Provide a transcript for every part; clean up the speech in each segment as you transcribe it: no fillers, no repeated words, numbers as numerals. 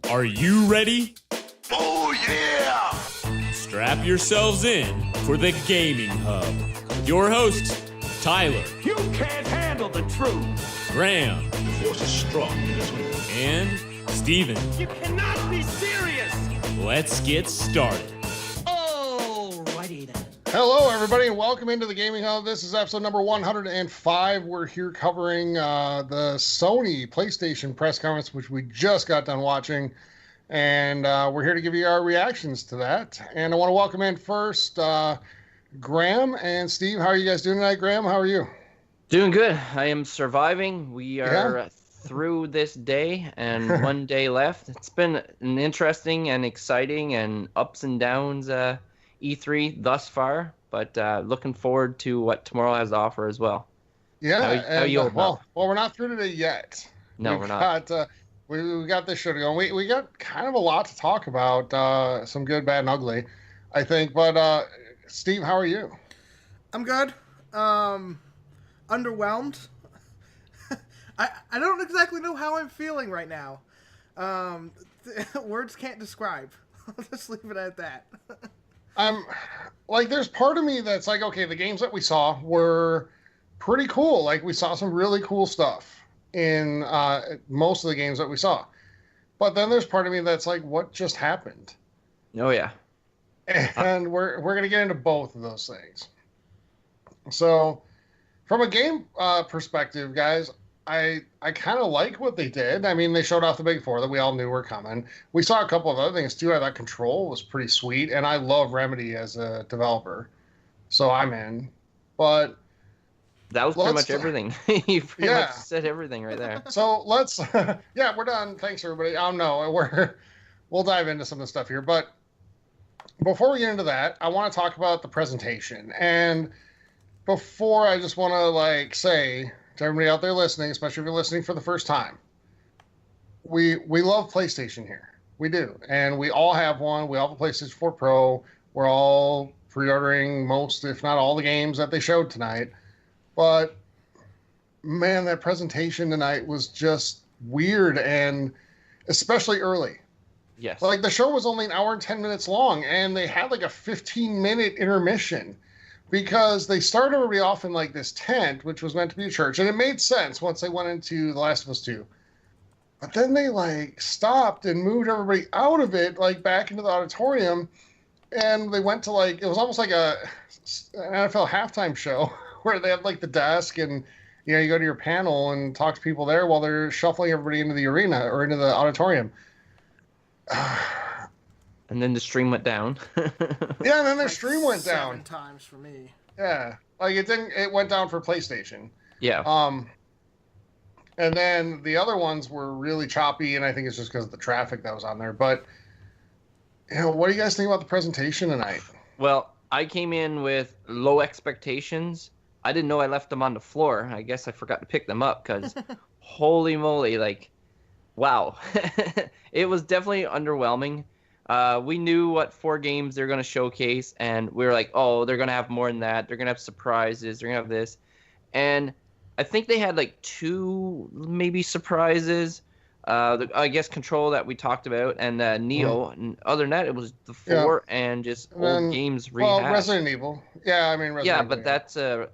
Are you ready? Oh, yeah! Strap yourselves in for the Gaming Hub. With your hosts, Tyler. You can't handle the truth! Graham. The force is strong in this one. And Steven. You cannot be serious! Let's get started. Alrighty then. Hello, everybody, and welcome into the Gaming Hub. This is episode number 105. We're here covering the Sony PlayStation press conference, which we just got done watching, and we're here to give you our reactions to that. And I want to welcome in first Graham and Steve. How are you guys doing tonight? Graham, how are you? Doing good. I am surviving. We are through this day and one day left. It's been an interesting and exciting and ups and downs E3 thus far, but looking forward to what tomorrow has to offer as well. Yeah, how you holding up? Well, we're not through today yet. No, we're not. We got this show to go. We got kind of a lot to talk about, some good, bad, and ugly, I think. But Steve, how are you? I'm good. Underwhelmed. I don't exactly know how I'm feeling right now. Words can't describe. I'll just leave it at that. There's part of me that's like, okay, the games that we saw were pretty cool. Like, we saw some really cool stuff in most of the games that we saw. But then there's part of me that's like, what just happened? Oh, yeah. And we're going to get into both of those things. So, from a game perspective, guys, I kind of like what they did. I mean, they showed off the big four that we all knew were coming. We saw a couple of other things, too. I thought Control was pretty sweet, and I love Remedy as a developer. So I'm in. But that was pretty much everything. You pretty much said everything right there. So let's... we're done. Thanks, everybody. We'll dive into some of the stuff here. But before we get into that, I want to talk about the presentation. And before I just want to, say... to everybody out there listening, especially if you're listening for the first time, we love PlayStation here. We do. And we all have one. We all have a PlayStation 4 Pro. We're all pre-ordering most, if not all, the games that they showed tonight. But, man, that presentation tonight was just weird, and especially early. Yes. Like, the show was only an hour and 10 minutes long, and they had, a 15-minute intermission. Because they started everybody off in this tent, which was meant to be a church, and it made sense once they went into The Last of Us 2. But then they stopped and moved everybody out of it, back into the auditorium, and they went to it was almost like an NFL halftime show where they have the desk, and you go to your panel and talk to people there while they're shuffling everybody into the arena or into the auditorium. And then the stream went down. Yeah, and then their stream went down 7 times for me. Yeah, it went down for PlayStation. Yeah. And then the other ones were really choppy, and I think it's just because of the traffic that was on there. But, what do you guys think about the presentation tonight? Well, I came in with low expectations. I didn't know I left them on the floor. I guess I forgot to pick them up because holy moly, wow. It was definitely underwhelming. We knew what 4 games they're going to showcase, and we were like, oh, they're going to have more than that. They're going to have surprises. They're going to have this. And I think they had 2 maybe surprises. I guess Control that we talked about, and Neo. And other than that, it was the 4 and just old games rehashed. Well, Resident Evil. Yeah, I mean Resident Evil. Yeah, but that's a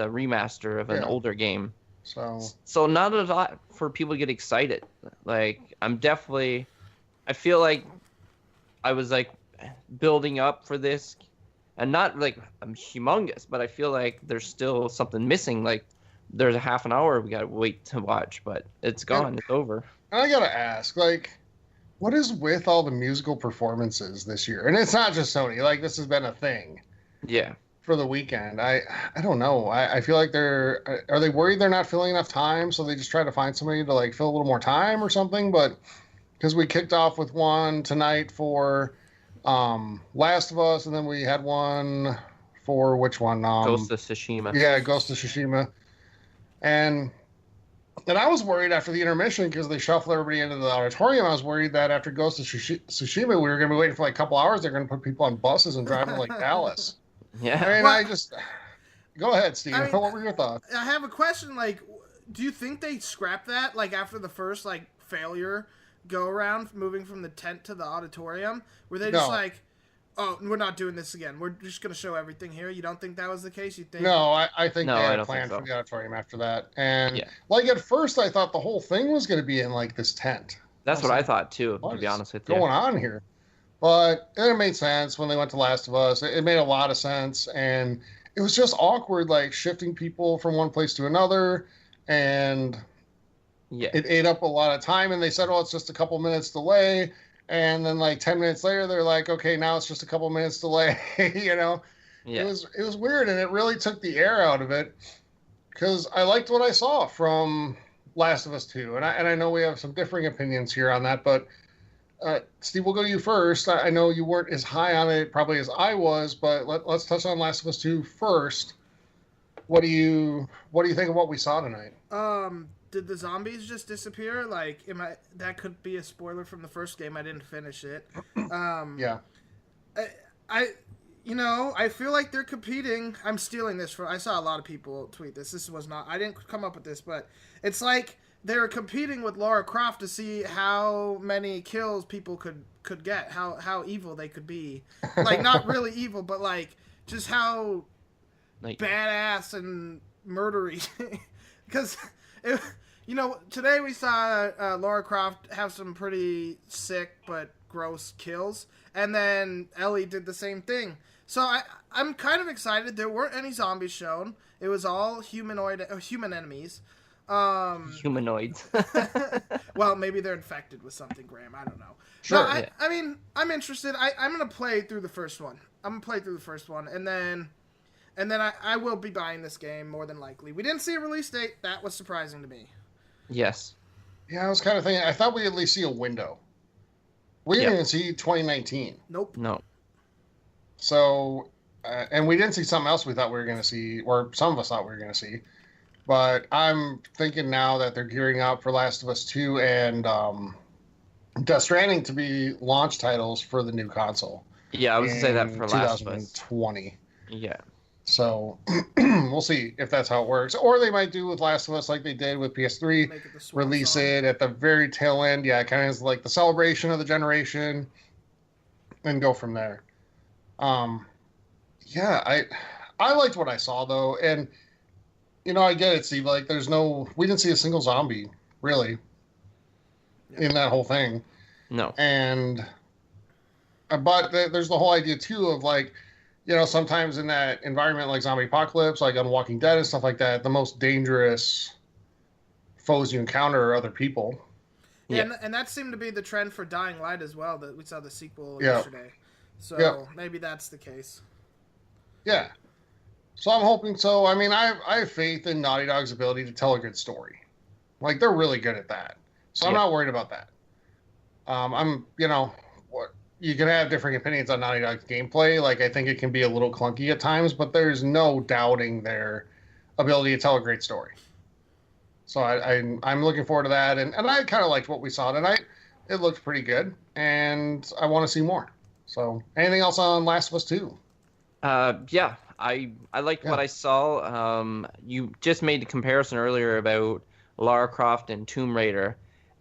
remaster of an older game. So not a lot for people to get excited. I feel like I was building up for this, and not I'm humongous, but I feel like there's still something missing. There's a half an hour we gotta wait to watch, but it's gone. It's over. And I gotta ask, what is with all the musical performances this year? And it's not just Sony. This has been a thing. Yeah. For the weekend, I don't know. I feel like are they worried they're not filling enough time, so they just try to find somebody to fill a little more time or something, but. Because we kicked off with one tonight for Last of Us, and then we had one for which one? Ghost of Tsushima. Yeah, Ghost of Tsushima. And I was worried after the intermission, because they shuffled everybody into the auditorium, I was worried that after Ghost of Tsushima, we were going to be waiting for a couple hours. They're going to put people on buses and drive them to Dallas. Yeah. I mean, Go ahead, Steve. What were your thoughts? I have a question. Do you think they scrapped that? After the first, failure, go around moving from the tent to the auditorium? Were they just No. like, oh, we're not doing this again. We're just going to show everything here. You don't think that was the case? You think? No, I think No, they I had don't a plan think so. for the auditorium after that. And Yeah. like at first, I thought the whole thing was going to be in like this tent. That's what I thought too, What to be is honest with you. going on here? But it made sense when they went to Last of Us. It made a lot of sense, and it was just awkward, like shifting people from one place to another, and Yeah. it ate up a lot of time. And they said, "Oh, it's just a couple minutes delay," and then like 10 minutes later, they're like, "Okay, now it's just a couple minutes delay." You know, Yeah. it was weird, and it really took the air out of it because I liked what I saw from Last of Us 2, and I know we have some differing opinions here on that, but. Steve, we'll go to you first. I know you weren't as high on it probably as I was, but let's touch on Last of Us 2 first. What do you think of what we saw tonight? Did the zombies just disappear? Like, that could be a spoiler from the first game. I didn't finish it. Yeah. I feel like they're competing. I'm stealing this from. I saw a lot of people tweet this. This was not. I didn't come up with this, but it's like they're competing with Lara Croft to see how many kills people could get, how evil they could be. Like, not really evil, but like just how badass and murdery. Because today we saw Lara Croft have some pretty sick but gross kills, and then Ellie did the same thing. So I'm kind of excited. There weren't any zombies shown. It was all human enemies. Humanoids. Well, maybe they're infected with something, Graham. I don't know. Sure. No, I mean, I'm interested. I'm gonna play through the first one. And then I will be buying this game more than likely. We didn't see a release date. That was surprising to me. Yes. Yeah, I was kind of thinking. I thought we'd at least see a window. We didn't even see 2019. Nope. No. So, and we didn't see something else we thought we were going to see, or some of us thought we were going to see. But I'm thinking now that they're gearing up for Last of Us 2 and Death Stranding to be launch titles for the new console. Yeah, I was going to say that for Last of Us. 2020. Yeah. So we'll see if that's how it works. Or they might do with Last of Us like they did with PS3, Make it the swan release song. it at the very tail end. Yeah, kind of is like the celebration of the generation and go from there. Yeah, I liked what I saw though. And, I get it, Steve. Like we didn't see a single zombie really in that whole thing. No. And, but there's the whole idea too of like, sometimes in that environment like zombie apocalypse, like on Walking Dead and stuff like that, the most dangerous foes you encounter are other people. Yeah, and that seemed to be the trend for Dying Light as well. That we saw the sequel Yeah. yesterday. So Yeah. maybe that's the case. Yeah. So I'm hoping so. I mean, I have faith in Naughty Dog's ability to tell a good story. Like, they're really good at that. So I'm not worried about that. You can have different opinions on Naughty Dog's gameplay. Like, I think it can be a little clunky at times, but there's no doubting their ability to tell a great story. So I'm looking forward to that. And I kind of liked what we saw tonight. It looked pretty good, and I want to see more. So anything else on Last of Us 2? Yeah, I liked what I saw. You just made the comparison earlier about Lara Croft and Tomb Raider,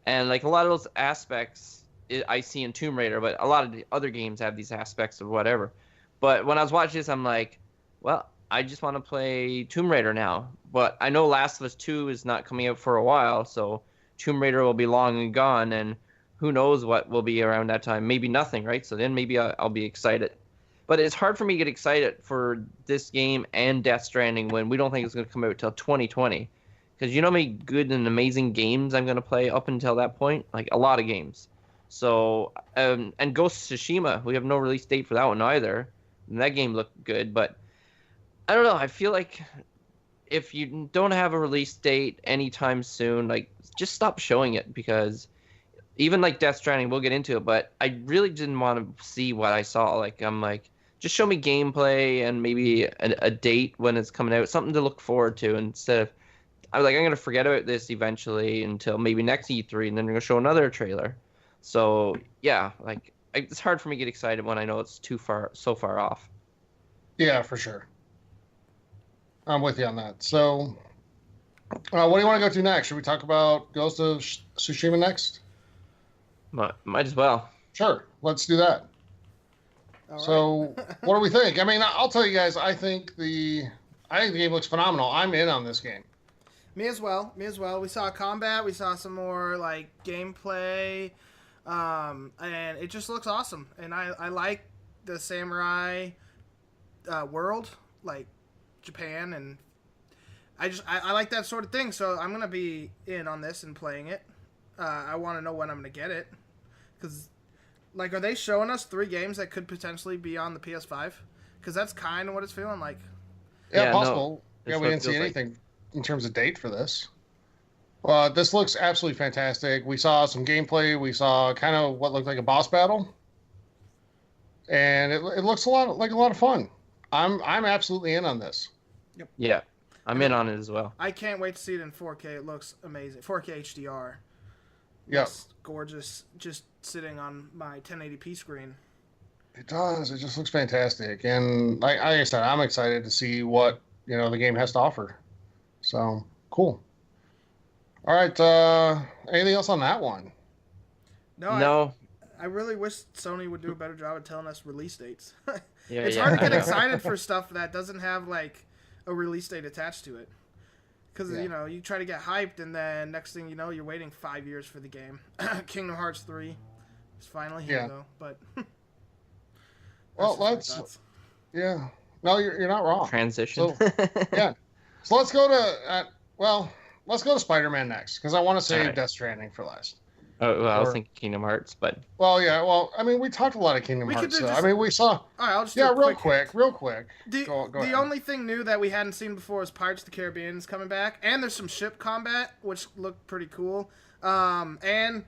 and like a lot of those aspects I see in Tomb Raider, but a lot of the other games have these aspects of whatever. But when I was watching this, I'm like, well, I just want to play Tomb Raider now. But I know Last of Us 2 is not coming out for a while, so Tomb Raider will be long and gone, and who knows what will be around that time. Maybe nothing, right? So then maybe I'll be excited. But it's hard for me to get excited for this game and Death Stranding when we don't think it's going to come out until 2020. Because you know how many good and amazing games I'm going to play up until that point? Like, a lot of games. So, and Ghost of Tsushima, we have no release date for that one either. And that game looked good, but I don't know. I feel like if you don't have a release date anytime soon, like, just stop showing it, because even like Death Stranding, we'll get into it, but I really didn't want to see what I saw. Like, I'm like, just show me gameplay and maybe a date when it's coming out, something to look forward to, instead of, I'm going to forget about this eventually until maybe next E3, and then we're going to show another trailer. So, yeah, like, it's hard for me to get excited when I know it's so far off. Yeah, for sure. I'm with you on that. So, what do you want to go to next? Should we talk about Ghost of Tsushima next? Might as well. Sure, let's do that. All So, right. what do we think? I mean, I'll tell you guys. I think the game looks phenomenal. I'm in on this game. Me as well. We saw combat. We saw some more like gameplay, and it just looks awesome. And I like the samurai world, like Japan, and I like that sort of thing. So I'm gonna be in on this and playing it. I want to know when I'm gonna get it, because like, are they showing us 3 games that could potentially be on the PS5? Because that's kind of what it's feeling like. Yeah, Yeah, possible. no, Yeah, that's we what didn't it see feels like. anything in terms of date for this. This looks absolutely fantastic. We saw some gameplay. We saw kind of what looked like a boss battle, and it looks a lot of fun. I'm absolutely in on this. Yeah, I'm in on it as well. I can't wait to see it in 4K. It looks amazing. 4K HDR. Yeah, It's gorgeous, just sitting on my 1080p screen. it does. It just looks fantastic, and like I said, I'm excited to see what the game has to offer. So cool. All right. Anything else on that one? No. I really wish Sony would do a better job of telling us release dates. Yeah, It's yeah. hard to I get know. excited for stuff that doesn't have like a release date attached to it. Because Yeah. you try to get hyped, and then next thing you know, you're waiting 5 years for the game. Kingdom Hearts 3 is finally here, Yeah. though. But Well, that's just my let's. thoughts. Yeah. No, you're not wrong. Transition. Yeah. So let's go to let's go to Spider-Man next because I want to save Alright. Death Stranding for last. Oh, well, I was Or- thinking Kingdom Hearts, but Well, yeah. Well, I mean, we talked a lot of Kingdom We could Hearts. do So, just- I mean, we saw. All right, I'll just do Yeah, a real quick. The, Go the ahead. only thing new that we hadn't seen before is Pirates of the Caribbean is coming back, and there's some ship combat, which looked pretty cool. And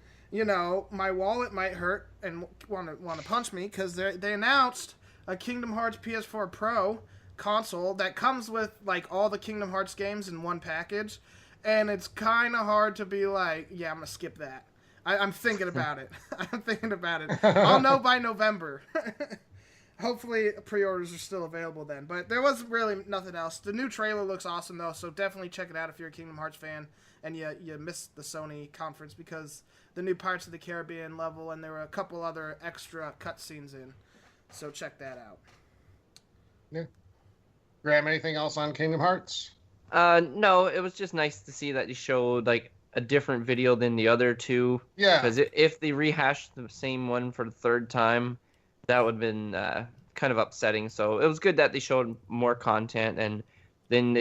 my wallet might hurt and want to punch me because they announced a Kingdom Hearts PS4 Pro console that comes with like all the Kingdom Hearts games in one package, and it's kind of hard to be like, yeah, I'm gonna skip that. I'm thinking about it. I'm thinking about it. I'll know by November. Hopefully, pre-orders are still available then. But there was really nothing else. The new trailer looks awesome, though, so definitely check it out if you're a Kingdom Hearts fan and you missed the Sony conference because the new Pirates of the Caribbean level and there were a couple other extra cutscenes in. So check that out. Yeah. Graham, anything else on Kingdom Hearts? no, it was just nice to see that you showed like a different video than the other two. Yeah. Because if they rehashed the same one for the third time, that would have been kind of upsetting. So it was good that they showed more content, and then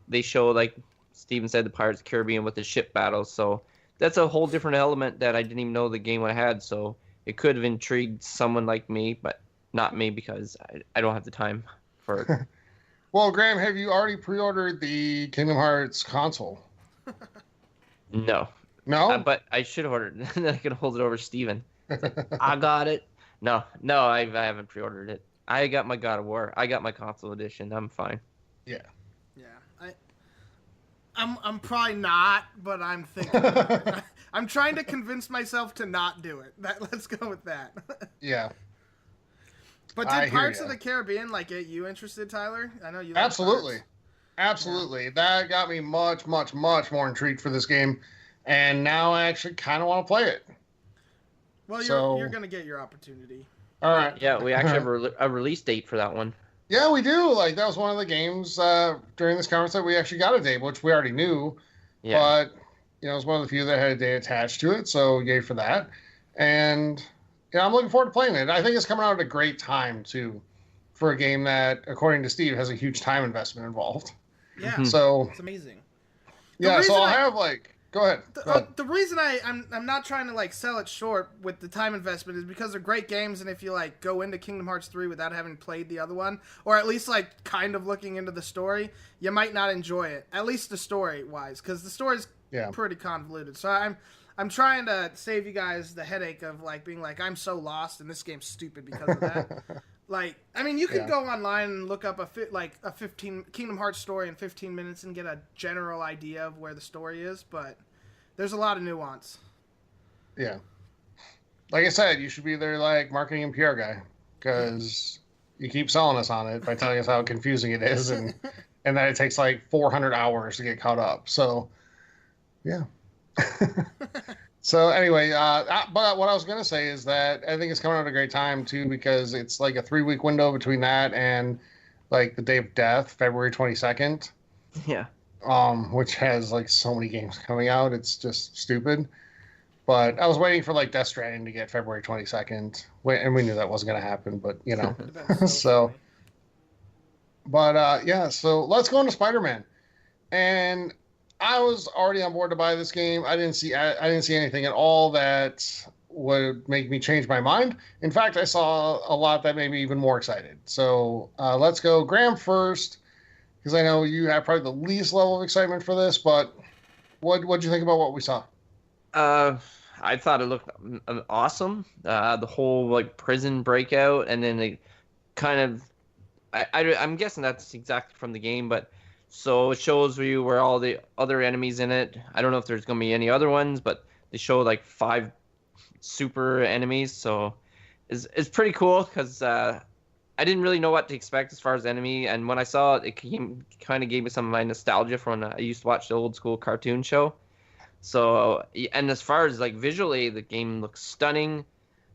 they show, like Steven said, the Pirates of the Caribbean with the ship battles. So that's a whole different element that I didn't even know the game would have had. So it could have intrigued someone like me, but not me because I don't have the time for it. Well, Graham, have you already pre-ordered the Kingdom Hearts console? No. No. But I should have ordered it. Then I could hold it over Steven. I got it. No, I haven't pre-ordered it. I got my God of War. I got my console edition. I'm fine. Yeah. Yeah, I'm probably not, but I'm thinking about it. I'm trying to convince myself to not do it. Let's go with that. Yeah. But I did hear Pirates ya. of the Caribbean get you interested, Tyler? I know you. Like Absolutely. Pirates. Absolutely. That got me much, much, much more intrigued for this game. And now I actually kind of want to play it. Well, So- you're gonna get your opportunity. All right. Yeah, we actually have a release date for that one. Yeah, we do. Like, that was one of the games during this conference that we actually got a date, which we already knew. Yeah. But, it was one of the few that had a date attached to it. So, yay for that. And, I'm looking forward to playing it. I think it's coming out at a great time, too, for a game that, according to Steve, has a huge time investment involved. Yeah, Mhm. So, it's amazing. yeah, so reason I'll I- have, go ahead. Go ahead. The reason I'm not trying to sell it short with the time investment is because they're great games, and if you go into Kingdom Hearts 3 without having played the other one, or at least kind of looking into the story, you might not enjoy it. At least the story wise, because the story's Yeah. pretty convoluted. So I'm trying to save you guys the headache of being I'm so lost and this game's stupid because of that. You could Yeah. go online and look up a 15 Kingdom Hearts story in 15 minutes and get a general idea of where the story is, but there's a lot of nuance. Yeah. Like I said, you should be their marketing and PR guy because you keep selling us on it by telling us how confusing it is and that it takes 400 hours to get caught up. So, yeah. So anyway, but what I was gonna say is that I think it's coming out at a great time too because it's like a 3 week window between that and like the day of death, February 22nd, Yeah. which has like so many games coming out. It's just stupid. But I was waiting for like Death Stranding to get February 22nd, and we knew that wasn't gonna happen. But you know, so. funny. But yeah, so let's go into Spider-Man. And I was already on board to buy this game. I didn't see anything at all that would make me change my mind. In fact, I saw a lot that made me even more excited. So let's go Graham first, because I know you have probably the least level of excitement for this. But what'd you think about what we saw? I thought it looked awesome. The whole like prison breakout, and then they kind of. I'm guessing that's exactly from the game, but so it shows you where all the other enemies in it. I don't know if there's gonna be any other ones, but they show like 5 super enemies, so it's pretty cool because I didn't really know what to expect as far as enemy, and when I saw it, kind of gave me some of my nostalgia from when I used to watch the old school cartoon show. So, and as far as like visually, the game looks stunning.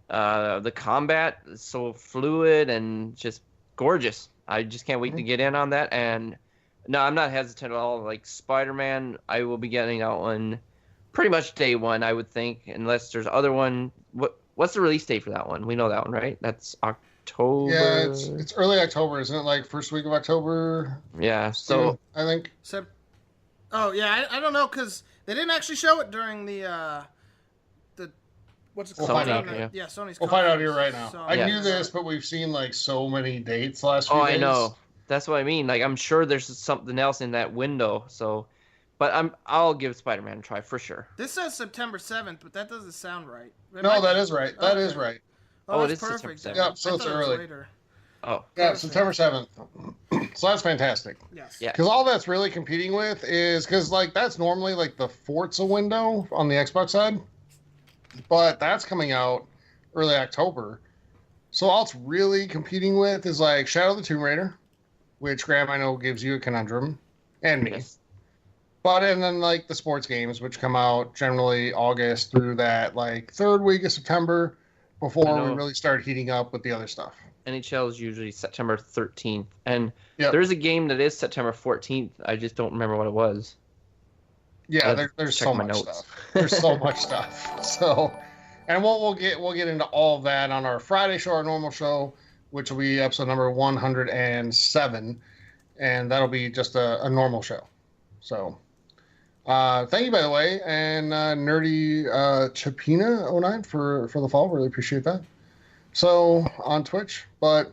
The combat is so fluid and just gorgeous. I just can't wait to get in on that. And no, I'm not hesitant at all. Like Spider-Man, I will be getting that one pretty much day one, I would think, unless there's other one. What's the release date for that one? We know that one, right? That's October. Yeah, it's early October, isn't it? Like first week of October. Yeah. So I think. Oh yeah, I don't know because they didn't actually show it during the what's it called? We'll find out, Yeah, Sony's. We'll find out here right now. So, I knew this, but we've seen like so many dates last few days. I know. That's what I mean. Like I'm sure there's something else in that window. So, but I'll give Spider-Man a try for sure. This says September 7th, but that doesn't sound right. No, that is right. That is right. Oh, it that's is perfect. September 7th. Yep, so I it's thought it was early. later. Oh. Yeah, September 7th. So that's fantastic. Yes. Yeah. Because all that's really competing with is because like that's normally like the Forza window on the Xbox side, but that's coming out early October. So all it's really competing with is like Shadow of the Tomb Raider, which Graham I know gives you a conundrum, and me. Yes. But and then like the sports games, which come out generally August through that like 3rd week of September, before we really start heating up with the other stuff. NHL is usually September 13th, and Yep. there's a game that is September 14th. I just don't remember what it was. Yeah, there's check so my much notes. stuff. There's so much stuff. So, and we'll get into all of that on our Friday show, our normal show, which will be episode number 107, and that'll be just a normal show. So, thank you by the way, and Nerdy Chapina09 for the follow. Really appreciate that. So on Twitch, but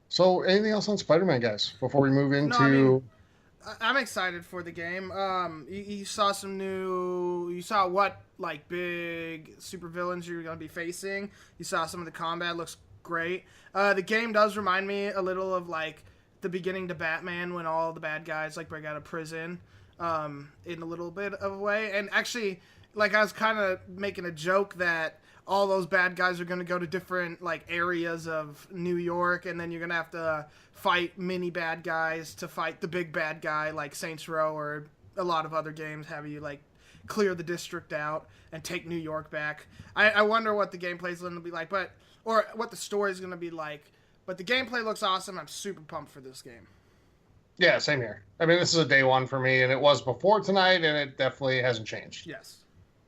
so anything else on Spider-Man, guys, before we move into? I'm excited for the game. You saw some new. You saw what like big supervillains you're gonna be facing. You saw some of the combat looks great. The game does remind me a little of like the beginning to Batman when all the bad guys like break out of prison, in a little bit of a way. And actually, like I was kind of making a joke that all those bad guys are going to go to different like areas of New York, and then you're going to have to fight mini bad guys to fight the big bad guy like Saints Row or a lot of other games have you like clear the district out and take New York back. I wonder what the gameplay is going to be like, or what the story is going to be like. But the gameplay looks awesome. I'm super pumped for this game. Yeah, same here. I mean, this is a day one for me, and it was before tonight, and it definitely hasn't changed. Yes.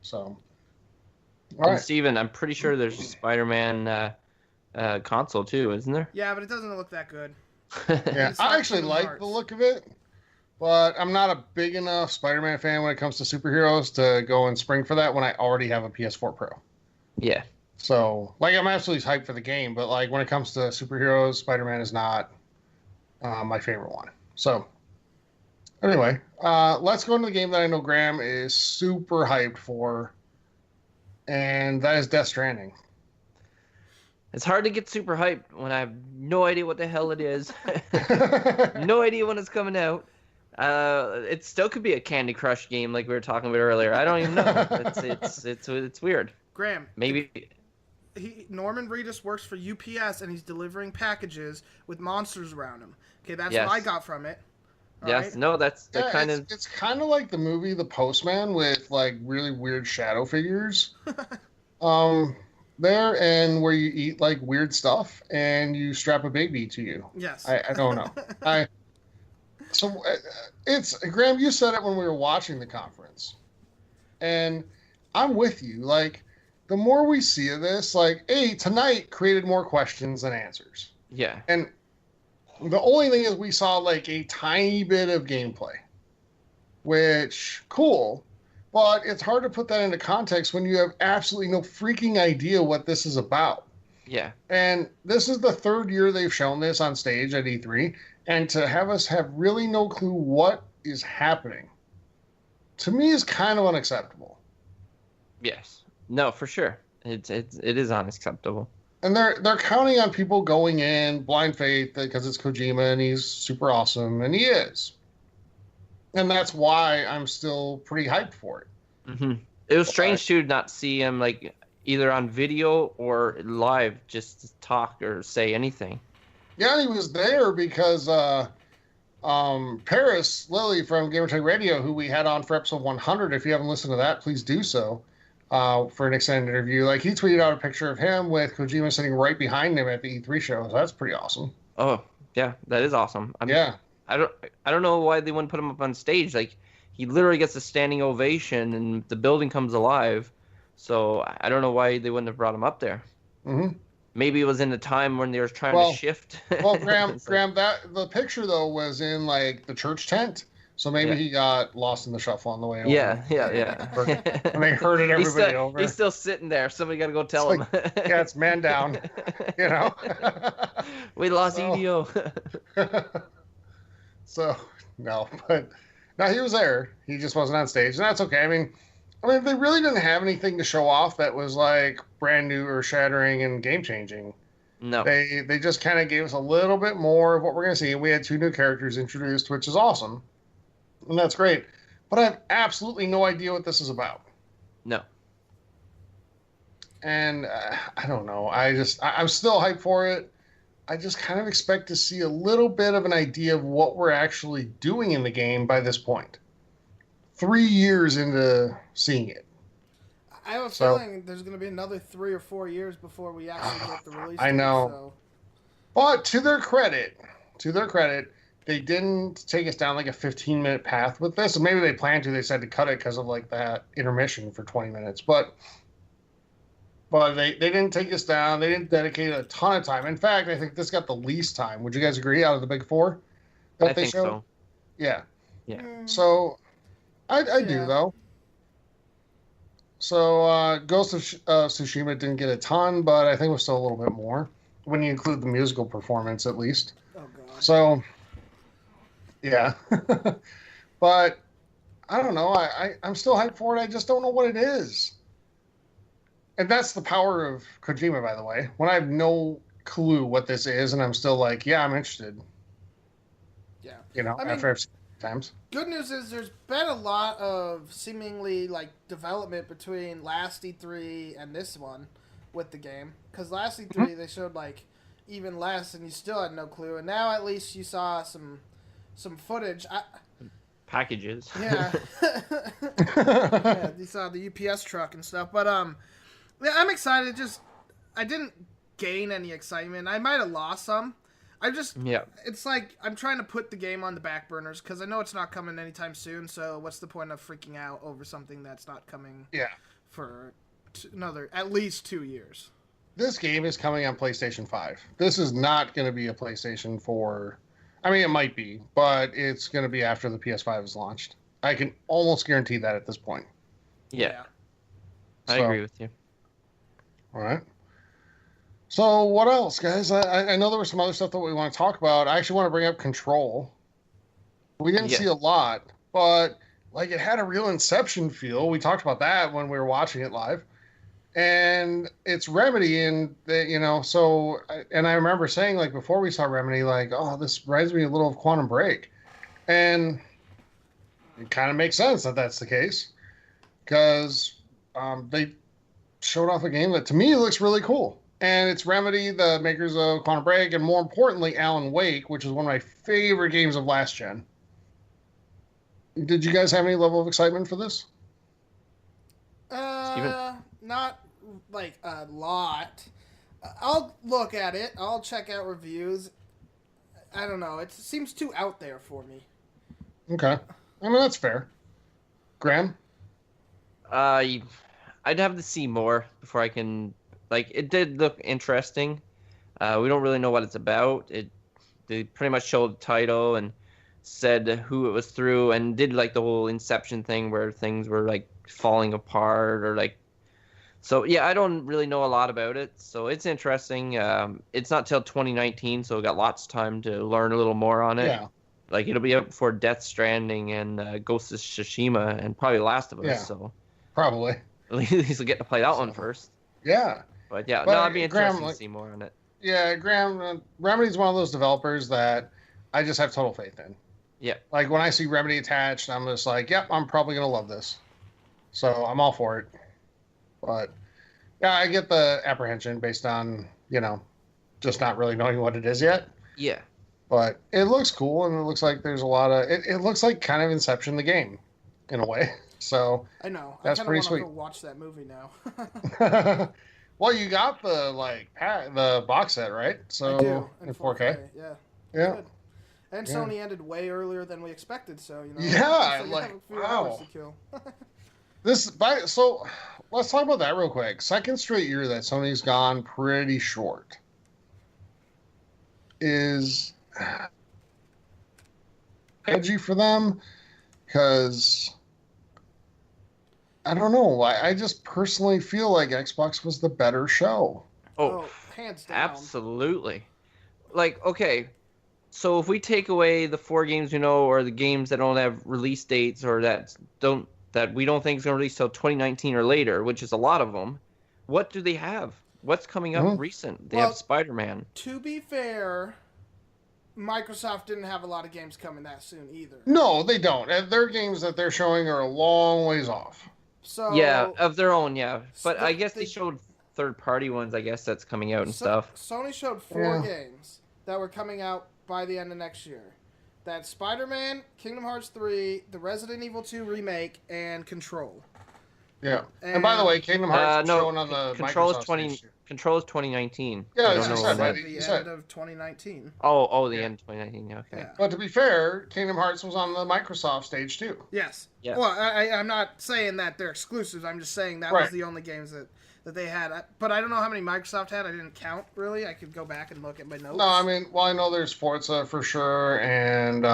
So, all And right. Steven, I'm pretty sure there's a Spider-Man console too, isn't there? Yeah, but it doesn't look that good. Yeah, It's I like actually Kingdom like Hearts. the look of it, but I'm not a big enough Spider-Man fan when it comes to superheroes to go and spring for that when I already have a PS4 Pro. Yeah. So, like, I'm absolutely hyped for the game, but like when it comes to superheroes, Spider-Man is not my favorite one. So, anyway, let's go into the game that I know Graham is super hyped for, and that is Death Stranding. It's hard to get super hyped when I have no idea what the hell it is. No idea when it's coming out. It still could be a Candy Crush game like we were talking about earlier. I don't even know. It's weird. Graham, Maybe. Norman Reedus works for UPS and he's delivering packages with monsters around him. Okay, that's Yes. what I got from it. Yes, right? no, that's Yeah, kind of it's kind of like the movie The Postman with like really weird shadow figures. There and where you eat like weird stuff and you strap a baby to you. Yes. I don't know. It's Graham. You said it when we were watching the conference, and I'm with you. Like the more we see of this, like tonight created more questions than answers. yeah. And the only thing is we saw like a tiny bit of gameplay, which cool, but it's hard to put that into context when you have absolutely no freaking idea what this is about. Yeah. And this is the third year they've shown this on stage at E3, and to have us have really no clue what is happening, to me, is kind of unacceptable. Yes. No, for sure. It is unacceptable. And they're counting on people going in blind faith because it's Kojima and he's super awesome, and he is. And that's why I'm still pretty hyped for it. Mm-hmm. It was strange to not see him like either on video or live, just to talk or say anything. Yeah, he was there because Paris Lilly from Gamertag Radio, who we had on for episode 100, if you haven't listened to that, please do so for an extended interview. Like, he tweeted out a picture of him with Kojima sitting right behind him at the E3 show. So that's pretty awesome. Oh, yeah, that is awesome. Yeah. I don't know why they wouldn't put him up on stage. Like, he literally gets a standing ovation and the building comes alive. So I don't know why they wouldn't have brought him up there. Mm-hmm. Maybe it was in the time when they were trying to shift. Well, Graham, the picture though was in like the church tent, so maybe he got lost in the shuffle on the way over. Yeah. And they herded everybody over. He's still sitting there. Somebody got to go tell him. Yeah, it's man down. You know. We lost EDO. So no, but no, he was there. He just wasn't on stage, and that's okay. I mean, they really didn't have anything to show off that was like brand new or shattering and game changing. No. They just kind of gave us a little bit more of what we're going to see. We had 2 new characters introduced, which is awesome. And that's great. But I have absolutely no idea what this is about. No. And I don't know. I'm still hyped for it. I just kind of expect to see a little bit of an idea of what we're actually doing in the game by this point. 3 years into seeing it. I have a feeling there's going to be another 3 or 4 years before we actually get the release. I know. So. But to their credit, they didn't take us down like a 15-minute path with this. And maybe they planned to. They said to cut it because of like that intermission for 20 minutes. But they didn't take us down. They didn't dedicate a ton of time. In fact, I think this got the least time. Would you guys agree out of the big 4 that they showed? So. Yeah. Yeah. So I do, though. So Ghost of Tsushima didn't get a ton, but I think it was still a little bit more when you include the musical performance, at least. Oh, God. So, yeah. But I don't know. I'm still hyped for it. I just don't know what it is. And that's the power of Kojima, by the way. When I have no clue what this is, and I'm still like, yeah, I'm interested. Yeah. You know, after I've seen it times. Good news is there's been a lot of seemingly like development between last E3 and this one with the game. Because last E3 they showed like even less, and you still had no clue. And now at least you saw some footage. Packages. Yeah. Yeah, you saw the UPS truck and stuff. But yeah, I'm excited. I didn't gain any excitement. I might have lost some. It's like I'm trying to put the game on the back burners because I know it's not coming anytime soon. So what's the point of freaking out over something that's not coming? Yeah. For another at least 2 years. This game is coming on PlayStation 5. This is not going to be a PlayStation 4. I mean, it might be, but it's going to be after the PS5 is launched. I can almost guarantee that at this point. Yeah. I agree with you. All right. So what else, guys? I know there was some other stuff that we want to talk about. I actually want to bring up Control. We didn't see a lot, but like it had a real Inception feel. We talked about that when we were watching it live. And it's Remedy, and so I remember saying like before we saw Remedy, like, oh, this reminds me a little of Quantum Break, and it kind of makes sense that that's the case because they showed off a game that to me looks really cool, and it's Remedy, the makers of Quantum Break, and more importantly, Alan Wake, which is one of my favorite games of last gen. did you guys have any level of excitement for this? Not like a lot. I'll look at it. I'll check out reviews. I don't know. It seems too out there for me. Okay. I mean, that's fair. Graham? I'd have to see more before I can. Like, it did look interesting. We don't really know what it's about. They pretty much showed the title and said who it was through, and did like the whole Inception thing where things were like falling apart or like. So yeah, I don't really know a lot about it. So it's interesting. It's not till 2019, so we got lots of time to learn a little more on it. Yeah. Like, it'll be up before Death Stranding and Ghost of Tsushima and probably Last of Us. Yeah. So Probably. at least we'll get to play that one first. Yeah. But yeah, But, no, I'd be interested Graham, to see more on it. Yeah, Graham, Remedy's one of those developers that I just have total faith in. Yeah. Like, when I see Remedy attached, I'm just like, yep, I'm probably going to love this. So I'm all for it. But, yeah, I get the apprehension based on, just not really knowing what it is yet. Yeah. But it looks cool, and it looks like there's a lot of... It looks like kind of Inception the game, in a way. So I know. That's I pretty kind of sweet. want to go watch that movie now. well, you got the box set, right? So I do. in 4K. Yeah. Yeah. Good. And Yeah. Sony ended way earlier than we expected, so Yeah, so you like, have a few wow. hours to kill. So let's talk about that real quick. Second straight year that Sony's gone pretty short. Is edgy for them because I don't know. I just personally feel like Xbox was the better show. Oh, hands down. absolutely. Like, okay, so if we take away the 4 games we know, or the games that don't have release dates, or that we don't think is going to release till 2019 or later, which is a lot of them, what do they have? What's coming up recent? They have Spider-Man. To be fair, Microsoft didn't have a lot of games coming that soon either. No, they don't. And their games that they're showing are a long ways off. So Yeah, of their own, yeah. But I guess they they showed third-party ones, I guess, that's coming out and stuff. Sony showed 4 games that were coming out by the end of next year. That's Spider-Man, Kingdom Hearts 3, the Resident Evil 2 remake, and Control. Yeah. And by the way, Kingdom Hearts is showing on the Control is Microsoft 20. stage too. Control is 2019. Yeah, I that's don't what know I said, when right? that- The You end said. of 2019. Oh, the end of 2019. Okay. Yeah. But to be fair, Kingdom Hearts was on the Microsoft stage too. Yes. Yeah. Well, I'm not saying that they're exclusives. I'm just saying that was Right. the only games that they had. But I don't know how many Microsoft had. I didn't count, really. I could go back and look at my notes. No, I mean, well, I know there's Forza for sure, and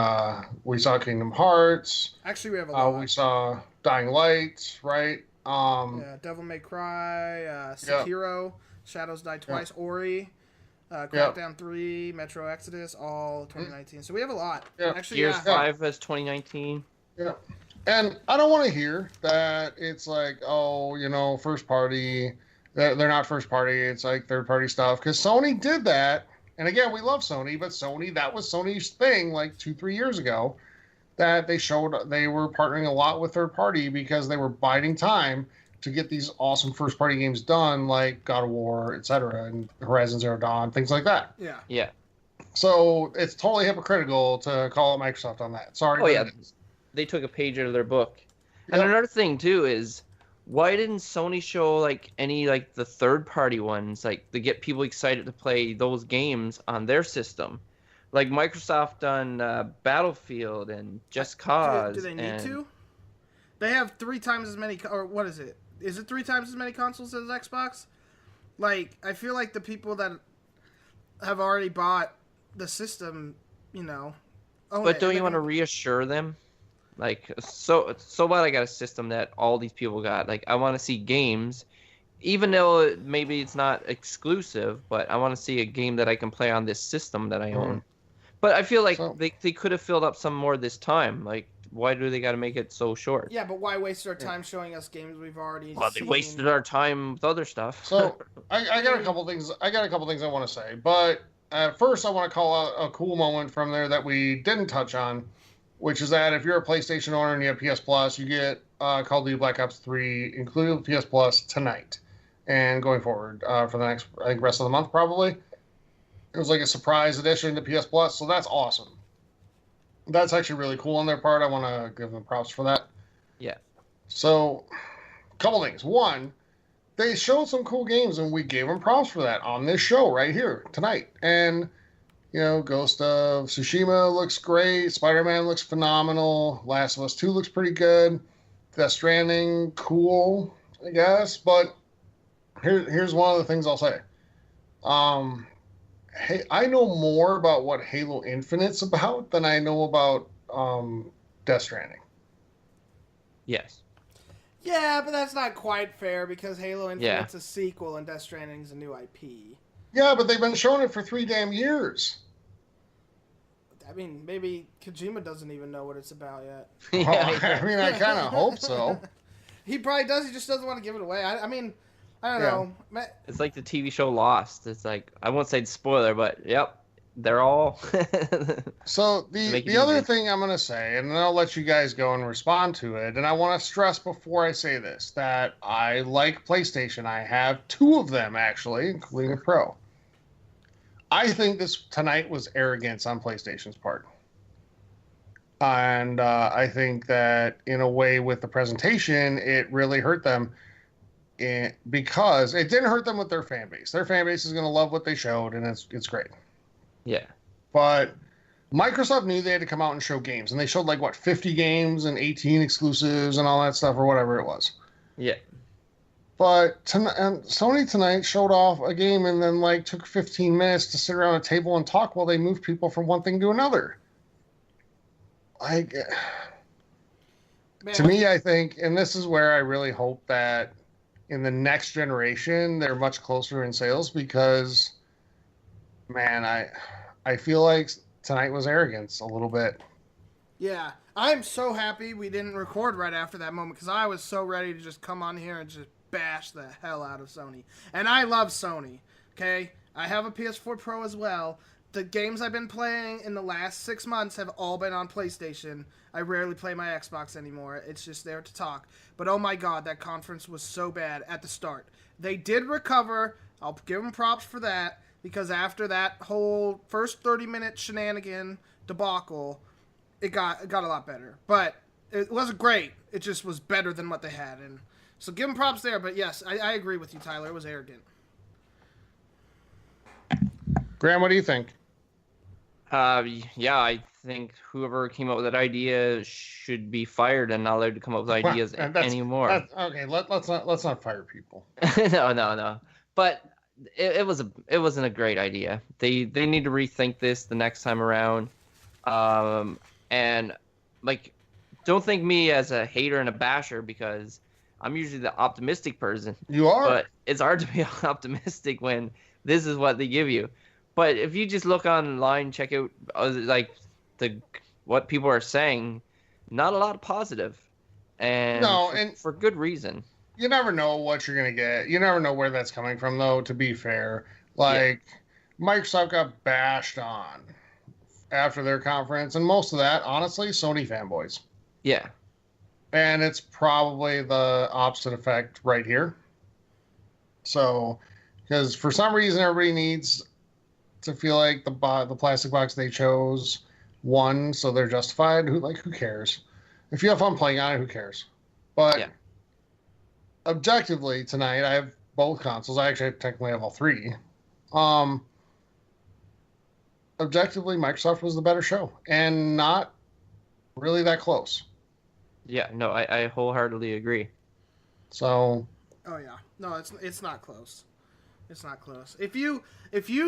we saw Kingdom Hearts. Actually, we have a lot. We saw Dying Light, right? Yeah, Devil May Cry, Sekiro, Shadows Die Twice, Ori, Crackdown 3, Metro Exodus, all 2019. So we have a lot. Yeah. Actually, Gears yeah. 5 is 2019. Yeah. And I don't want to hear that it's like, first party. They're not first party. It's like third party stuff. Because Sony did that. And again, we love Sony, but that was Sony's thing like 2-3 years ago. That they showed they were partnering a lot with third party because they were biding time to get these awesome first party games done, like God of War, etc., and Horizon Zero Dawn, things like that. Yeah. Yeah. So it's totally hypocritical to call out Microsoft on that. Sorry. Oh, but yeah. it is. They took a page out of their book. And Yep. another thing too is, why didn't Sony show like any like the third party ones, like to get people excited to play those games on their system? Like Microsoft done Battlefield and Just Cause. Do they need to? They have 3 times as many, or what is it? Is it 3 times as many consoles as Xbox? Like, I feel like the people that have already bought the system, own But it. don't And you want to reassure them? Like, so what? I got a system that all these people got. Like, I want to see games, even though maybe it's not exclusive, but I want to see a game that I can play on this system that I own. But I feel like they could have filled up some more this time. Like, why do they got to make it so short? Yeah, but why waste our time showing us games we've already Well, they seen? wasted our time with other stuff. So I got a couple things. I want to say, but first I want to call out a cool moment from there that we didn't touch on, which is that if you're a PlayStation owner and you have PS Plus, you get Call of Duty Black Ops 3 included with PS Plus tonight and going forward for the next rest of the month probably. It was like a surprise addition to PS Plus, so that's awesome. That's actually really cool on their part. I want to give them props for that. Yeah. So, a couple things. One, they showed some cool games, and we gave them props for that on this show right here tonight. And, Ghost of Tsushima looks great. Spider-Man looks phenomenal. Last of Us 2 looks pretty good. Death Stranding, cool, I guess. But here's one of the things I'll say. Hey, I know more about what Halo Infinite's about than I know about Death Stranding. Yes. Yeah, but that's not quite fair because Halo Infinite's a sequel and Death Stranding's a new IP. Yeah, but they've been showing it for 3 damn years. I mean, maybe Kojima doesn't even know what it's about yet. Yeah. I mean, I kind of hope so. He probably does. He just doesn't want to give it away. I mean, I don't know. It's like the TV show Lost. It's like, I won't say spoiler, but yep, they're all. So the other thing I'm going to say, and then I'll let you guys go and respond to it, and I want to stress before I say this, that I like PlayStation. I have 2 of them, actually, including a Pro. I think this tonight was arrogance on PlayStation's part. And I think that, in a way, with the presentation, it really hurt them. Because it didn't hurt them with their fan base. Their fan base is going to love what they showed, and it's great. Yeah. But Microsoft knew they had to come out and show games, and they showed 50 games and 18 exclusives and all that stuff, or whatever it was. Yeah. But Sony tonight showed off a game and then took 15 minutes to sit around a table and talk while they moved people from one thing to another. To me, I think, and this is where I really hope that in the next generation, they're much closer in sales because, man, I feel like tonight was arrogance a little bit. Yeah, I'm so happy we didn't record right after that moment because I was so ready to just come on here and just bash the hell out of Sony. And I love Sony, okay? I have a PS4 Pro as well. The games I've been playing in the last 6 months have all been on PlayStation. I rarely play my Xbox anymore. It's just there to talk. But oh my god, that conference was so bad at the start. They did recover. I'll give them props for that because after that whole first 30-minute shenanigan debacle, it got a lot better. But it wasn't great. It just was better than what they had. And so give them props there. But yes, I agree with you, Tyler. It was arrogant. Graham, what do you think? Yeah, I think whoever came up with that idea should be fired and not allowed to come up with ideas anymore. Okay, let's not fire people. No. But it wasn't a great idea. They need to rethink this the next time around. And don't think me as a hater and a basher because I'm usually the optimistic person. You are. But it's hard to be optimistic when this is what they give you. But if you just look online, check out what people are saying, not a lot of positive, and for good reason. You never know what you're gonna get. You never know where that's coming from, though. To be fair, Microsoft got bashed on after their conference, and most of that, honestly, Sony fanboys. Yeah, and it's probably the opposite effect right here. So, because for some reason everybody needs to feel like the plastic box they chose won, so they're justified. Who cares? If you have fun playing on it, who cares? But objectively, tonight I have both consoles. I actually technically have all 3. Objectively, Microsoft was the better show, and not really that close. Yeah, no, I wholeheartedly agree. So. Oh yeah, no, it's not close. It's not close. If you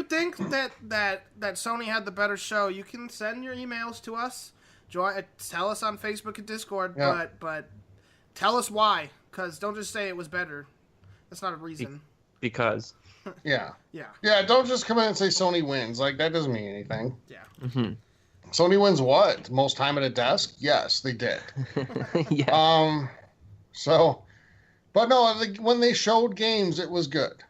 think that Sony had the better show, you can send your emails to us. Tell us on Facebook and Discord, but tell us why. Because don't just say it was better. That's not a reason. Because. Yeah. Don't just come in and say Sony wins. That doesn't mean anything. Yeah. Mm-hmm. Sony wins what? Most time at a desk? Yes, they did. Yeah. But no, when they showed games, it was good.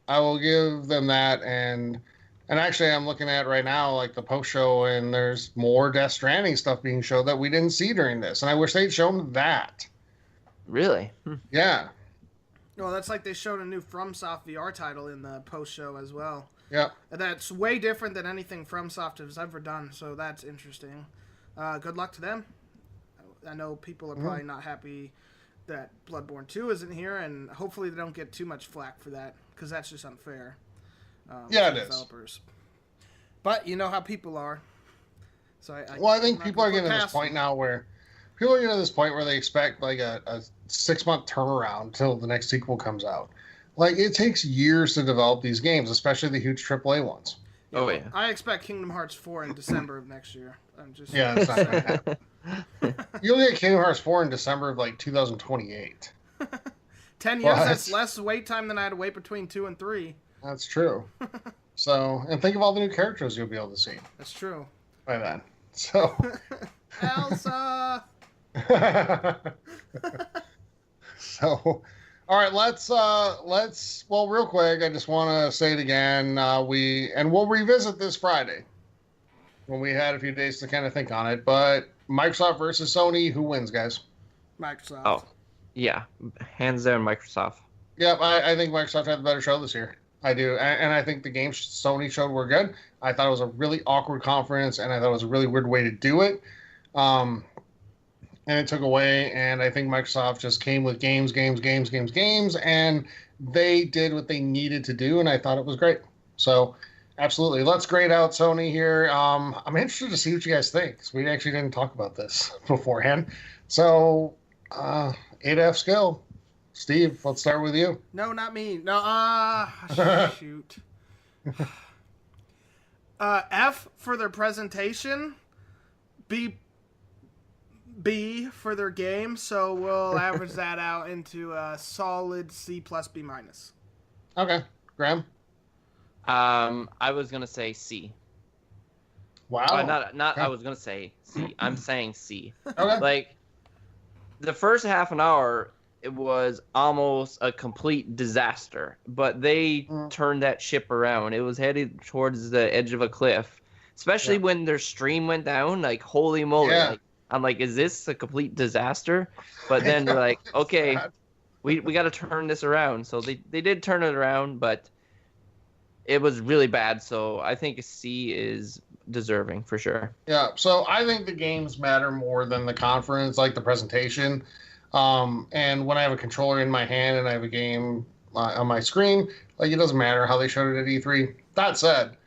I will give them that, and actually, I'm looking at right now the post show, and there's more Death Stranding stuff being showed that we didn't see during this, and I wish they'd shown that. Really? Yeah. Well, that's they showed a new FromSoft VR title in the post show as well. Yeah. That's way different than anything FromSoft has ever done, so that's interesting. good luck to them. I know people are probably not happy that Bloodborne 2 isn't here, and hopefully they don't get too much flack for that, because that's just unfair. Yeah, for it is. developers. But you know how people are. So I think people are getting to this point now where they expect like a 6-month turnaround till the next sequel comes out. Like, it takes years to develop these games, especially the huge AAA ones. Oh, yeah. I expect Kingdom Hearts 4 in December of next year. Yeah, that's not going to happen. You'll get Kingdom Hearts 4 in December of like 2028. 10 years, that's less wait time than I had to wait between 2 and 3. That's true. So, and think of all the new characters you'll be able to see That's true. by then. So, Elsa! so, all right, let's well, real quick, I just want to say it again. We'll revisit this Friday when we had a few days to kind of think on it. But Microsoft versus Sony, who wins, guys? Microsoft. Oh, yeah. Hands down, Microsoft. Yep, I think Microsoft had the better show this year. I do. And I think the games Sony showed were good. I thought it was a really awkward conference, and I thought it was a really weird way to do it. And it took away, and I think Microsoft just came with games, and they did what they needed to do, and I thought it was great. So, absolutely. Let's grade out Sony here. I'm interested to see what you guys think, because we actually didn't talk about this beforehand. So, 8F skill. Steve, let's start with you. No, not me. No, shoot. F for their presentation. B for their game. So we'll average that out into a solid C plus B minus. Okay. Graham? I was going to say C. Wow. Not I was going to say C. I'm saying C. Okay. Like, the first half an hour, it was almost a complete disaster, but they turned that ship around. It was headed towards the edge of a cliff, especially when their stream went down. Like, holy moly. Yeah. Like, I'm like, is this a complete disaster? But then they're like, okay, we got to turn this around. So they did turn it around, but it was really bad. So I think a C is deserving for sure. Yeah, so I think the games matter more than the conference, like the presentation. And when I have a controller in my hand and I have a game on my screen, like, it doesn't matter how they showed it at E3. That said,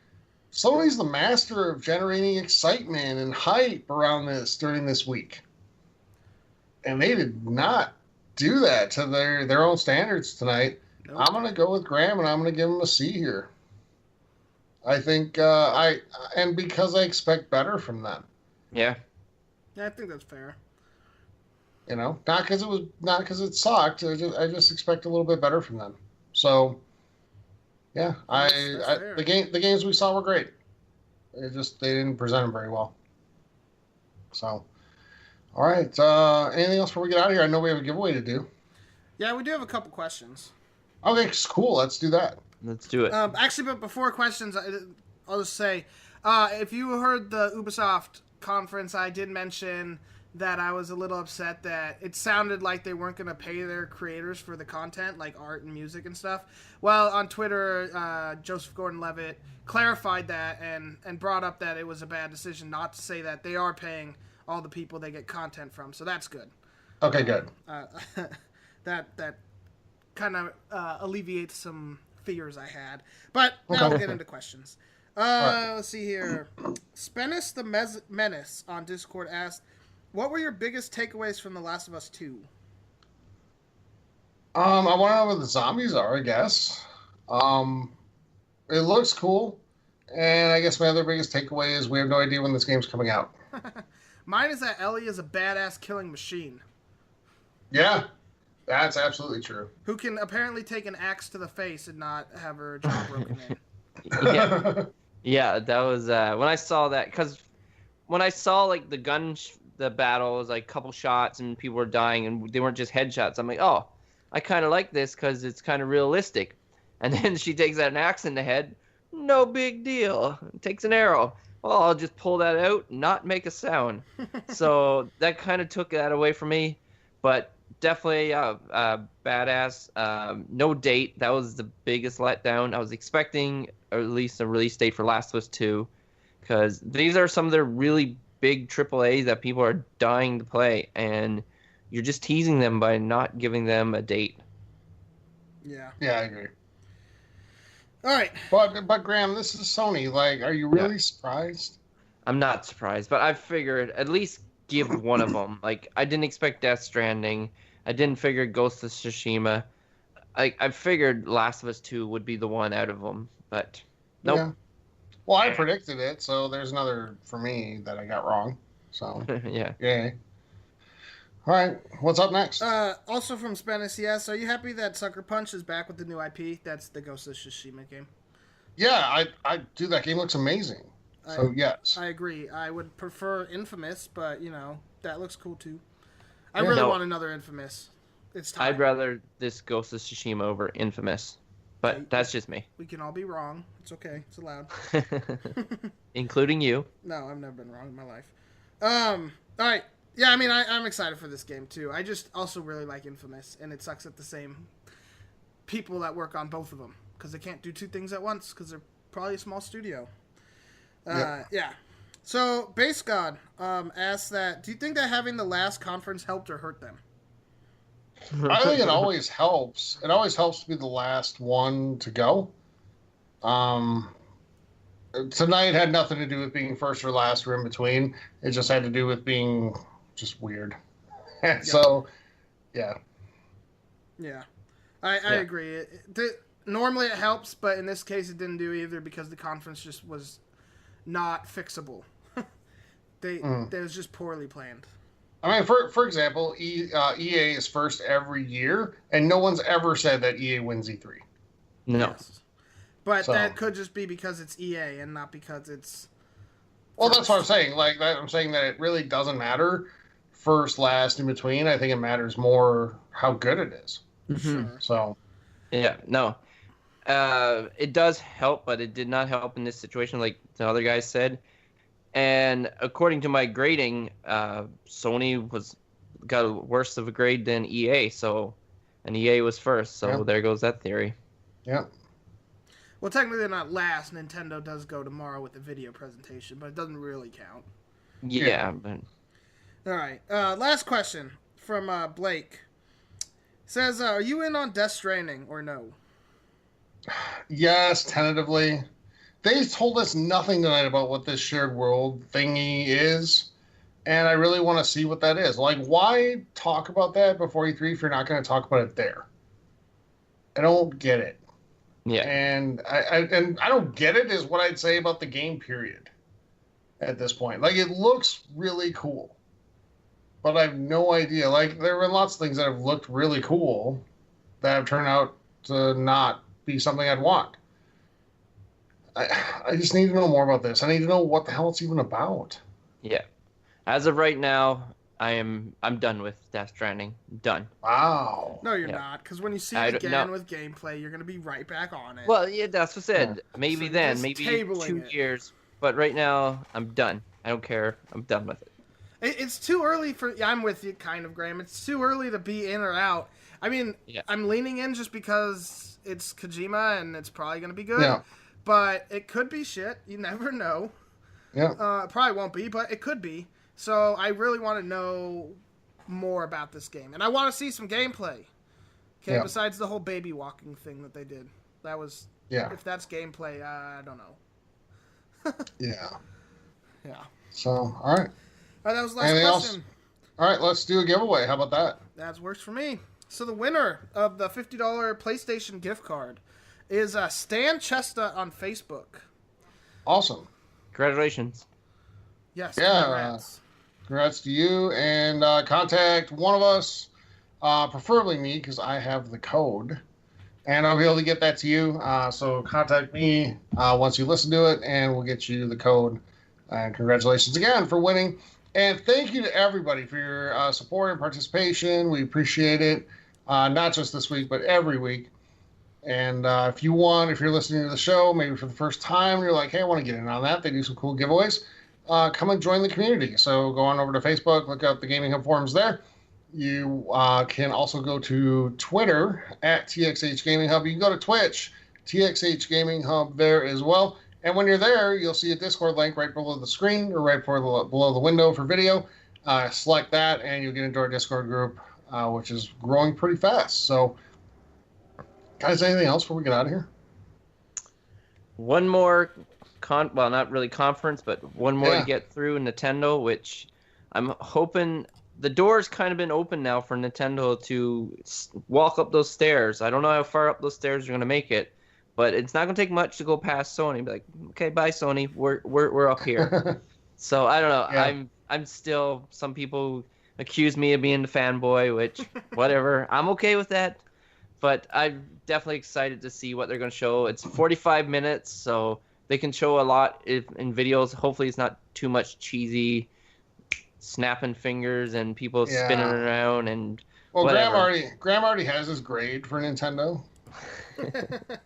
Sony's the master of generating excitement and hype around this during this week. And they did not do that to their own standards tonight. Nope. I'm going to go with Graham, and I'm going to give him a C here. I think because I expect better from them. Yeah. Yeah, I think that's fair. You know, not because it sucked. I just expect a little bit better from them. So, yeah, the games we saw were great. They didn't present them very well. So, all right. Anything else before we get out of here? I know we have a giveaway to do. Yeah, we do have a couple questions. Okay, cool. Let's do that. Let's do it. Actually, but before questions, I'll just say, if you heard the Ubisoft conference, I did mention that I was a little upset that it sounded like they weren't going to pay their creators for the content, like art and music and stuff. Well, on Twitter, Joseph Gordon-Levitt clarified that and brought up that it was a bad decision not to say that they are paying all the people they get content from, so that's good. Okay, good. That kind of alleviates some fears I had. But now we'll get into questions. Right. Let's see here. Spennis the Menace on Discord asked, what were your biggest takeaways from The Last of Us 2? I want to know what the zombies are, I guess. It looks cool. And I guess my other biggest takeaway is we have no idea when this game's coming out. Mine is that Ellie is a badass killing machine. Yeah, that's absolutely true. Who can apparently take an axe to the face and not have her jaw broken in. Yeah, that was when I saw that, because when I saw like the battle was like a couple shots and people were dying and they weren't just headshots, I'm like, oh, I kind of like this because it's kind of realistic. And then she takes an axe in the head, no big deal. Takes an arrow. Well, I'll just pull that out, not make a sound. So that kind of took that away from me. But definitely badass. No date. That was the biggest letdown. I was expecting at least a release date for Last of Us 2, because these are some of their really big AAAs that people are dying to play, and you're just teasing them by not giving them a date. Yeah. Yeah, I agree. All right. But Graham, this is Sony. Like, are you really surprised? I'm not surprised, but I figured at least give one of them. Like, I didn't expect Death Stranding. I didn't figure Ghost of Tsushima. I figured Last of Us 2 would be the one out of them, but nope. Yeah. Well, I predicted it, so there's another for me that I got wrong. So, Yeah. yay. All right, what's up next? Also from Spanish, yes. Are you happy that Sucker Punch is back with the new IP? That's the Ghost of Tsushima game. Yeah, dude, that game looks amazing. So, yes. I agree. I would prefer Infamous, but, that looks cool too. I really want another Infamous. It's time. I'd rather this Ghost of Tsushima over Infamous, but that's just me. We can all be wrong. It's okay. It's allowed. Including you. No, I've never been wrong in my life. All right. Yeah, I mean, I'm excited for this game too. I just also really like Infamous, and it sucks that the same people that work on both of them, because they can't do two things at once, because they're probably a small studio. Yeah. So, Base God asks that, do you think that having the last conference helped or hurt them? I think it always helps. It always helps to be the last one to go. Tonight had nothing to do with being first or last or in between. It just had to do with being just weird. So, yeah. Yeah. I agree. Normally it helps, but in this case it didn't do either because the conference just was not fixable. It was just poorly planned. I mean, for example, EA is first every year, and no one's ever said that EA wins E3. No. Yes. But that could just be because it's EA and not because it's... Well, that's what I'm saying. Like, I'm saying that it really doesn't matter first, last, in between. I think it matters more how good it is. Sure. So... Yeah, no. It does help, but it did not help in this situation, like the other guys said. And according to my grading, Sony got a worse of a grade than EA, and EA was first, so there goes that theory. Yeah. Well, technically they're not last. Nintendo does go tomorrow with the video presentation, but it doesn't really count. Yeah, but... All right. Last question from Blake. Says, are you in on Death Stranding or no? Yes, tentatively. They told us nothing tonight about what this shared world thingy is, and I really want to see what that is. Like, why talk about that before E3 if you're not going to talk about it there? I don't get it. Yeah. And I don't get it is what I'd say about the game, period, at this point. Like, it looks really cool, but I have no idea. Like, there were lots of things that have looked really cool that have turned out to not be something I'd want. I just need to know more about this. I need to know what the hell it's even about. Yeah. As of right now, I'm done with Death Stranding. Done. Wow. No, you're not, because when you see it again with gameplay, you're going to be right back on it. Well, yeah, that's what I said. Maybe So then, just maybe tabling 2 years. But right now, I'm done. I don't care. I'm done with it. It's too early for... Yeah, I'm with you, kind of, Graham. It's too early to be in or out. I mean, I'm leaning in just because it's Kojima and it's probably going to be good. Yeah. But it could be shit. You never know. Yeah. It probably won't be, but it could be. So I really want to know more about this game. And I want to see some gameplay. Okay, besides the whole baby walking thing that they did. That was... Yeah. If that's gameplay, I don't know. Yeah. Yeah. So, all right. All right, that was the last Anything question. else? All right, let's do a giveaway. How about that? That works for me. So the winner of the $50 PlayStation gift card is Stan Chestnut on Facebook. Awesome. Congratulations. Yes. Yeah. Congrats. Congrats to you. And contact one of us, preferably me, because I have the code. And I'll be able to get that to you. So contact me once you listen to it, and we'll get you the code. And congratulations again for winning. And thank you to everybody for your support and participation. We appreciate it. Not just this week, but every week. And if you're listening to the show, maybe for the first time, you're like, hey, I want to get in on that. They do some cool giveaways. Come and join the community. So go on over to Facebook, look up the Gaming Hub forums there. You can also go to Twitter at TXH Gaming Hub. You can go to Twitch, TXH Gaming Hub there as well. And when you're there, you'll see a Discord link right below the screen or right below the window for video. Select that, and you'll get into our Discord group, which is growing pretty fast. So, guys, anything else before we get out of here? One more, well, not really conference, but one more Yeah. to get through Nintendo, which I'm hoping the door's kind of been open now for Nintendo to walk up those stairs. I don't know how far up those stairs are going to make it, but it's not going to take much to go past Sony. Be like, okay, bye, Sony. We're up here. So I don't know. Yeah. I'm still. Some people accuse me of being the fanboy, which whatever. I'm okay with that. But I'm definitely excited to see what they're going to show. It's 45 minutes, so they can show a lot in videos. Hopefully, it's not too much cheesy snapping fingers and people spinning around and Well, whatever. Graham already has his grade for Nintendo.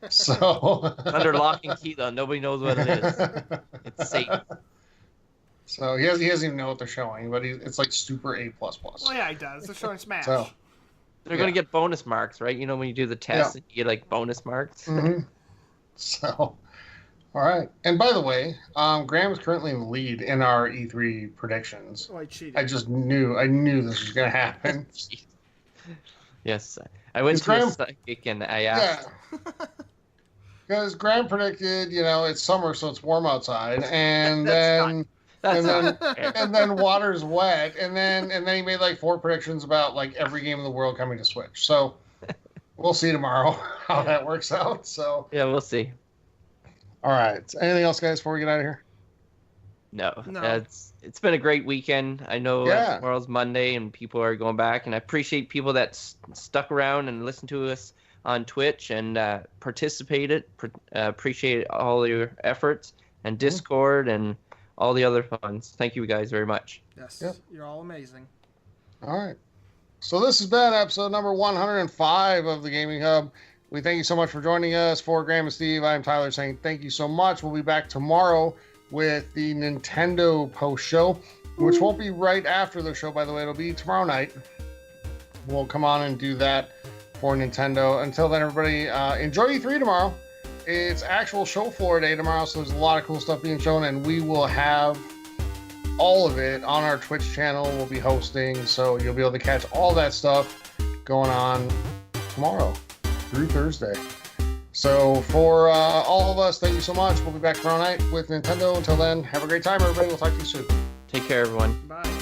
So Under lock and key, though. Nobody knows what it is. It's safe. So he doesn't even know what they're showing, but it's like super A++. Well, yeah, he does. They're showing Smash. So They're going to get bonus marks, right? You know, when you do the test, you get like bonus marks. Mm-hmm. So, all right. And by the way, Graham is currently in the lead in our E3 predictions. Oh, I cheated. I knew this was going to happen. Yes. I went Is to a Graham- psychic and I asked. Yeah. Because Graham predicted, it's summer, so it's warm outside, and That's then not fair. and then water's wet, and then he made like 4 predictions about like every game in the world coming to Switch. So we'll see tomorrow how that works out. So Yeah, we'll see. all right, anything else, guys, before we get out of here? No. No. It's been a great weekend. I know Yeah. tomorrow's Monday and people are going back, and I appreciate people that stuck around and listened to us on Twitch and participated. Appreciate all your efforts and Discord and all the other funds. Thank you guys very much. Yes, Yep. you're all amazing. All right. So this has been episode number 105 of the Gaming Hub. We thank you so much for joining us. For Graham and Steve, I'm Tyler saying thank you so much. We'll be back tomorrow with the Nintendo post show, which won't be right after the show, by the way. It'll be tomorrow night. We'll come on and do that for Nintendo. Until then, everybody, enjoy E3 tomorrow. It's actual show floor day tomorrow, so there's a lot of cool stuff being shown, and we will have all of it on our Twitch channel. We'll be hosting, so you'll be able to catch all that stuff going on tomorrow through Thursday. So for all of us, thank you so much. We'll be back tomorrow night with Nintendo. Until then, have a great time, everybody. We'll talk to you soon. Take care, everyone. Bye.